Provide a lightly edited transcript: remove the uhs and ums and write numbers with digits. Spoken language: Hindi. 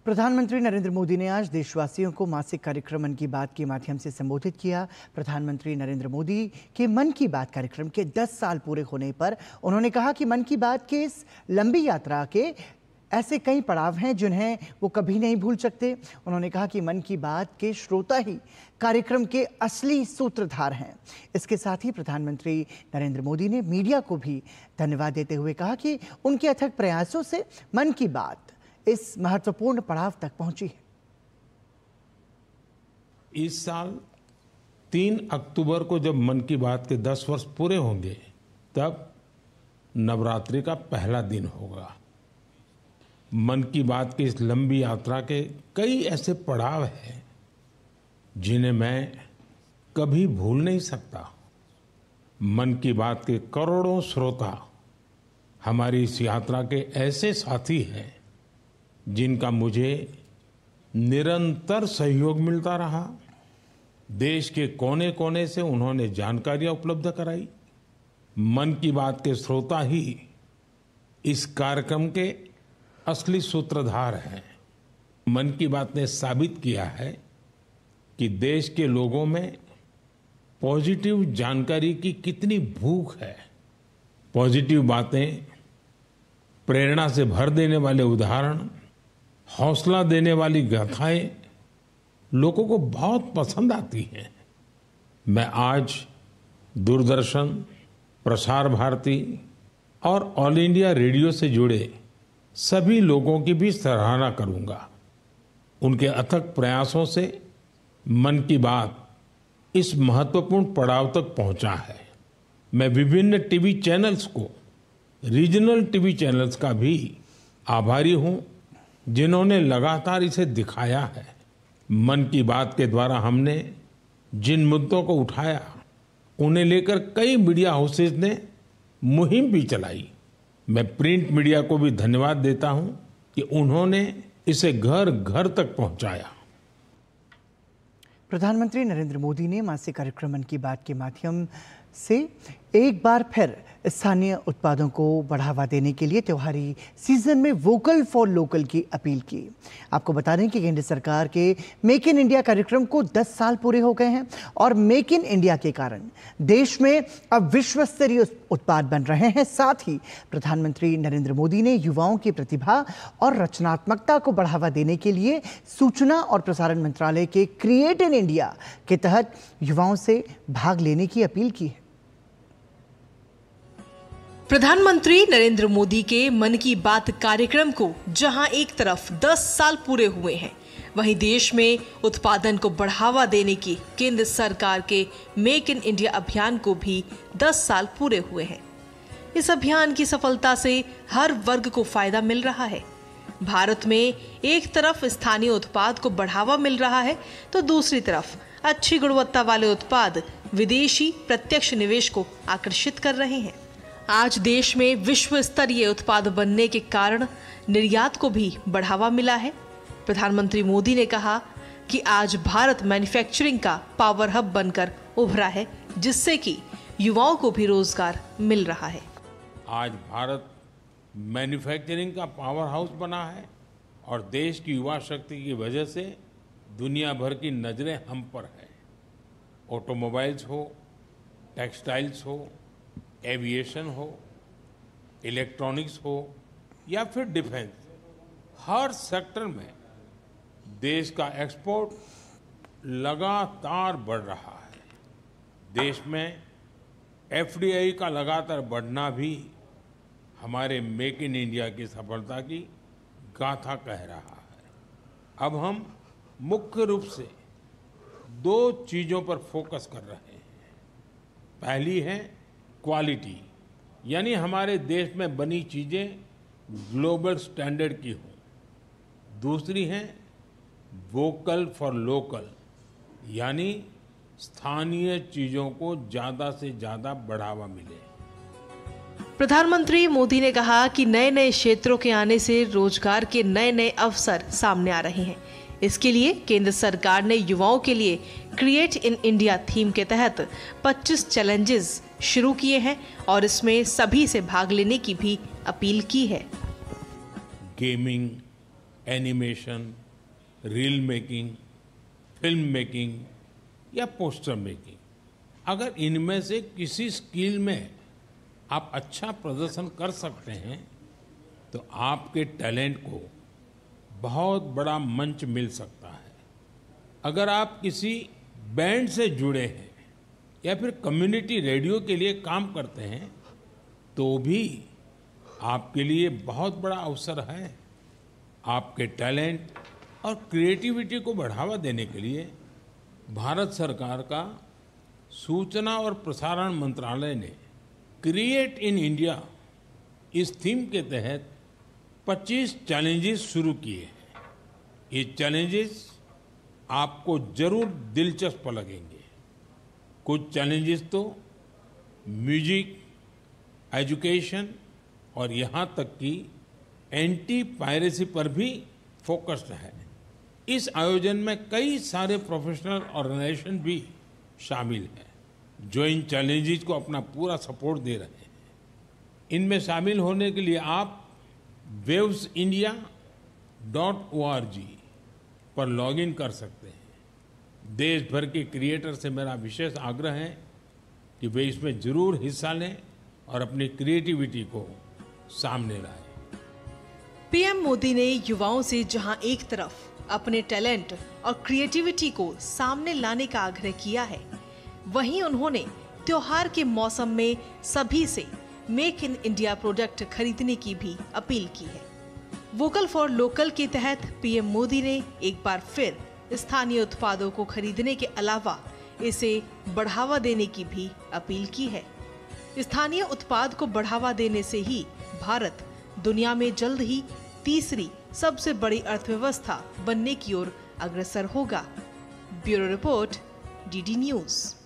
प्रधानमंत्री नरेंद्र मोदी ने आज देशवासियों को मासिक कार्यक्रम मन की बात के माध्यम से संबोधित किया। प्रधानमंत्री नरेंद्र मोदी के मन की बात कार्यक्रम के 10 साल पूरे होने पर उन्होंने कहा कि मन की बात के इस लंबी यात्रा के ऐसे कई पड़ाव हैं जिन्हें वो कभी नहीं भूल सकते। उन्होंने कहा कि मन की बात के श्रोता ही कार्यक्रम के असली सूत्रधार हैं। इसके साथ ही प्रधानमंत्री नरेंद्र मोदी ने मीडिया को भी धन्यवाद देते हुए कहा कि उनके अथक प्रयासों से मन की बात इस महत्वपूर्ण पड़ाव तक पहुंची है। इस साल 3 अक्टूबर को जब मन की बात के 10 वर्ष पूरे होंगे, तब नवरात्रि का पहला दिन होगा। मन की बात की इस लंबी यात्रा के कई ऐसे पड़ाव हैं जिन्हें मैं कभी भूल नहीं सकता। मन की बात के करोड़ों श्रोता हमारी इस यात्रा के ऐसे साथी हैं जिनका मुझे निरंतर सहयोग मिलता रहा। देश के कोने कोने से उन्होंने जानकारियां उपलब्ध कराई। मन की बात के श्रोता ही इस कार्यक्रम के असली सूत्रधार हैं। मन की बात ने साबित किया है कि देश के लोगों में पॉजिटिव जानकारी की कितनी भूख है। पॉजिटिव बातें, प्रेरणा से भर देने वाले उदाहरण, हौसला देने वाली गाथाएं लोगों को बहुत पसंद आती हैं। मैं आज दूरदर्शन, प्रसार भारती और ऑल इंडिया रेडियो से जुड़े सभी लोगों की भी सराहना करूंगा। उनके अथक प्रयासों से मन की बात इस महत्वपूर्ण पड़ाव तक पहुंचा है। मैं विभिन्न टीवी चैनल्स को, रीजनल टीवी चैनल्स का भी आभारी हूं जिन्होंने लगातार इसे दिखाया है। मन की बात के द्वारा हमने जिन मुद्दों को उठाया, उन्हें लेकर कई मीडिया हाउसेज ने मुहिम भी चलाई। मैं प्रिंट मीडिया को भी धन्यवाद देता हूं कि उन्होंने इसे घर घर तक पहुंचाया। प्रधानमंत्री नरेंद्र मोदी ने मासिक कार्यक्रम मन की बात के माध्यम से एक बार फिर स्थानीय उत्पादों को बढ़ावा देने के लिए त्योहारी सीजन में वोकल फॉर लोकल की अपील की। आपको बता दें कि केंद्र सरकार के मेक इन इंडिया कार्यक्रम को 10 साल पूरे हो गए हैं और मेक इन इंडिया के कारण देश में अब विश्व स्तरीय उत्पाद बन रहे हैं। साथ ही प्रधानमंत्री नरेंद्र मोदी ने युवाओं की प्रतिभा और रचनात्मकता को बढ़ावा देने के लिए सूचना और प्रसारण मंत्रालय के क्रिएट इन इंडिया के तहत युवाओं से भाग लेने की अपील की है। प्रधानमंत्री नरेंद्र मोदी के मन की बात कार्यक्रम को जहां एक तरफ 10 साल पूरे हुए हैं, वहीं देश में उत्पादन को बढ़ावा देने की केंद्र सरकार के मेक इन इंडिया अभियान को भी 10 साल पूरे हुए हैं। इस अभियान की सफलता से हर वर्ग को फायदा मिल रहा है। भारत में एक तरफ स्थानीय उत्पाद को बढ़ावा मिल रहा है, तो दूसरी तरफ अच्छी गुणवत्ता वाले उत्पाद विदेशी प्रत्यक्ष निवेश को आकर्षित कर रहे हैं। आज देश में विश्व स्तरीय उत्पाद बनने के कारण निर्यात को भी बढ़ावा मिला है। प्रधानमंत्री मोदी ने कहा कि आज भारत मैन्युफैक्चरिंग का पावर हब बनकर उभरा है, जिससे कि युवाओं को भी रोजगार मिल रहा है। आज भारत मैन्युफैक्चरिंग का पावर हाउस बना है और देश की युवा शक्ति की वजह से दुनिया भर की नजरें हम पर है। ऑटोमोबाइल्स हो, टेक्सटाइल्स हो, एविएशन हो, इलेक्ट्रॉनिक्स हो या फिर डिफेंस, हर सेक्टर में देश का एक्सपोर्ट लगातार बढ़ रहा है। देश में एफडीआई का लगातार बढ़ना भी हमारे मेक इन इंडिया की सफलता की गाथा कह रहा है। अब हम मुख्य रूप से 2 चीजों पर फोकस कर रहे हैं। पहली है क्वालिटी, यानी हमारे देश में बनी चीजें ग्लोबल स्टैंडर्ड की हों। दूसरी है वोकल फॉर लोकल, यानी स्थानीय चीजों को ज्यादा से ज्यादा बढ़ावा मिले। प्रधानमंत्री मोदी ने कहा कि नए नए क्षेत्रों के आने से रोजगार के नए नए अवसर सामने आ रहे हैं। इसके लिए केंद्र सरकार ने युवाओं के लिए क्रिएट इन इंडिया थीम के तहत 25 चैलेंजेस शुरू किए हैं और इसमें सभी से भाग लेने की भी अपील की है। Gaming, animation, reel making, film making या पोस्टर मेकिंग, अगर इनमें से किसी स्किल में आप अच्छा प्रदर्शन कर सकते हैं तो आपके टैलेंट को बहुत बड़ा मंच मिल सकता है। अगर आप किसी बैंड से जुड़े हैं या फिर कम्युनिटी रेडियो के लिए काम करते हैं तो भी आपके लिए बहुत बड़ा अवसर है। आपके टैलेंट और क्रिएटिविटी को बढ़ावा देने के लिए भारत सरकार का सूचना और प्रसारण मंत्रालय ने क्रिएट इन इंडिया इस थीम के तहत 25 चैलेंजेस शुरू किए हैं। ये चैलेंजेस आपको जरूर दिलचस्प लगेंगे। कुछ चैलेंजेस तो म्यूजिक, एजुकेशन और यहाँ तक कि एंटी पायरेसी पर भी फोकस्ड है। इस आयोजन में कई सारे प्रोफेशनल ऑर्गेनाइजेशन भी शामिल हैं जो इन चैलेंजेस को अपना पूरा सपोर्ट दे रहे हैं। इनमें शामिल होने के लिए आप wavesindia.org पर लॉगिन कर सकते हैं। देश भर के क्रिएटर से मेरा विशेष आग्रह है कि वे इसमें जरूर हिस्सा लें और अपनी क्रिएटिविटी को सामने लाएं। पीएम मोदी ने युवाओं से जहां एक तरफ अपने टैलेंट और क्रिएटिविटी को सामने लाने का आग्रह किया है, वहीं उन्होंने त्योहार के मौसम में सभी से मेक इन इंडिया प्रोडक्ट खरीदने की भी अपील की है। वोकल फॉर लोकल के तहत पीएम मोदी ने एक बार फिर स्थानीय उत्पादों को खरीदने के अलावा इसे बढ़ावा देने की भी अपील की है। स्थानीय उत्पाद को बढ़ावा देने से ही भारत दुनिया में जल्द ही तीसरी सबसे बड़ी अर्थव्यवस्था बनने की ओर अग्रसर होगा। Bureau report, DD news.